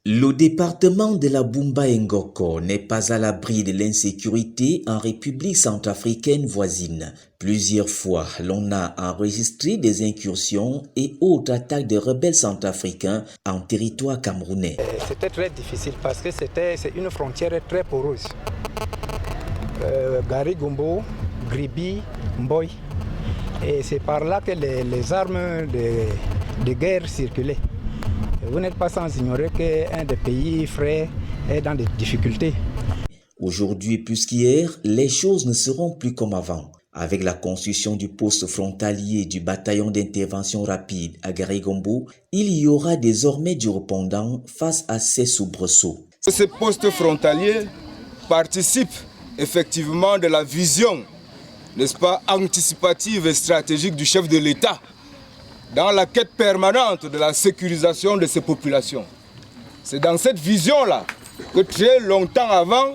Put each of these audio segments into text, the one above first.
Le département de la Bumba-Ngoko n'est pas à l'abri de l'insécurité en République centrafricaine voisine. Plusieurs fois, l'on a enregistré des incursions et autres attaques de rebelles centrafricains en territoire camerounais. C'était très difficile parce que c'est une frontière très poreuse. Gari Gombo, Gribi, Mboy. Et c'est par là que les armes de guerre circulaient. Vous n'êtes pas sans ignorer qu'un des pays frères est dans des difficultés. Aujourd'hui plus qu'hier, les choses ne seront plus comme avant. Avec la construction du poste frontalier du bataillon d'intervention rapide à Garigombo, il y aura désormais du répondant face à ces soubresauts. Ce poste frontalier participe effectivement de la vision, n'est-ce pas, anticipative et stratégique du chef de l'État dans la quête permanente de la sécurisation de ces populations. C'est dans cette vision-là que très longtemps avant,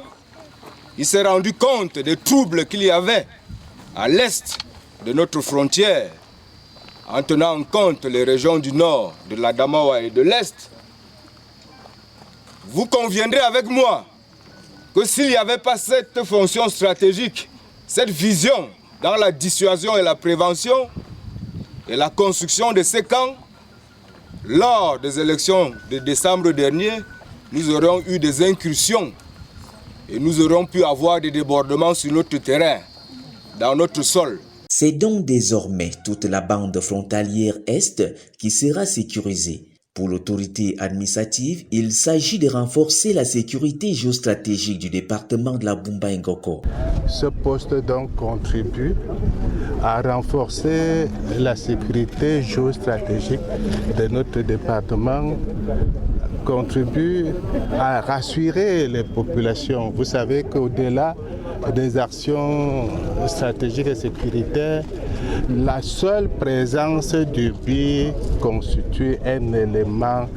il s'est rendu compte des troubles qu'il y avait à l'est de notre frontière, en tenant en compte les régions du nord, de l'Adamawa et de l'est. Vous conviendrez avec moi que s'il n'y avait pas cette fonction stratégique, cette vision dans la dissuasion et la prévention, et la construction de ces camps, lors des élections de décembre dernier, nous aurions eu des incursions et nous aurions pu avoir des débordements sur notre terrain, dans notre sol. C'est donc désormais toute la bande frontalière Est qui sera sécurisée. Pour l'autorité administrative, il s'agit de renforcer la sécurité géostratégique du département de la Bumba-Ngoko. Ce poste donc contribue à renforcer la sécurité géostratégique de notre département, contribue à rassurer les populations. Vous savez qu'au-delà des actions stratégiques et sécuritaires, la seule présence du BI constitue un élément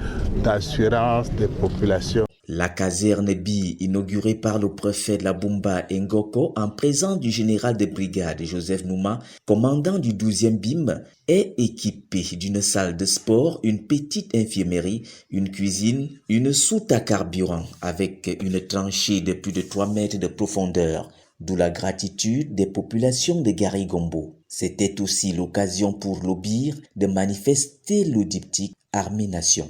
d'assurance des populations. La caserne BI, inaugurée par le préfet de la Bumba-Ngoko en présence du général de brigade Joseph Nouma, commandant du 12e BIM, est équipée d'une salle de sport, une petite infirmerie, une cuisine, une soute à carburant avec une tranchée de plus de 3 mètres de profondeur, d'où la gratitude des populations de Garigombo. C'était aussi l'occasion pour l'Obir de manifester le diptyque Armée-Nation.